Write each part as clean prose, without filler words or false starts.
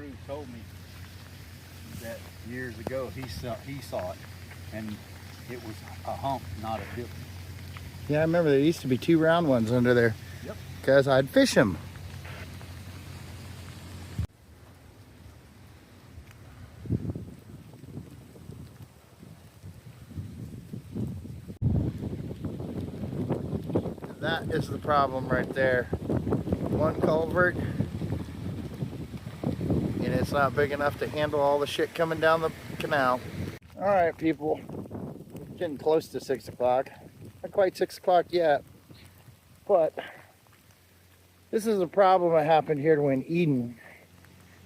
who told me that years ago he saw it, and it was a hump, not a dip. Yeah, I remember there used to be 2 round ones under there. Yep. Because I'd fish them. That is the problem right there. One culvert, and it's not big enough to handle all the shit coming down the canal. All right, people, getting close to 6 o'clock. Not quite 6 o'clock yet, but this is a problem that happened here when Eden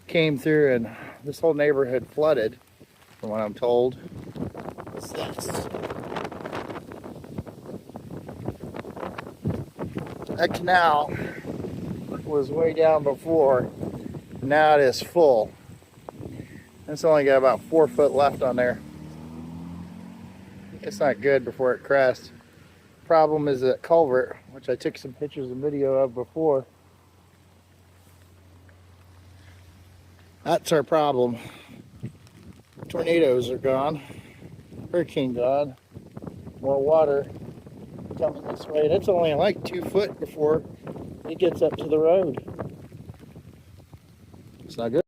came through and this whole neighborhood flooded, from what I'm told. What's this? That canal was way down before. Now it is full. It's only got about 4 foot left on there. It's not good before it crests. Problem is that culvert, which I took some pictures and video of before. That's our problem. Tornadoes are gone. Hurricane gone. More water coming this way. That's only like 2 foot before it gets up to the road. It's not good.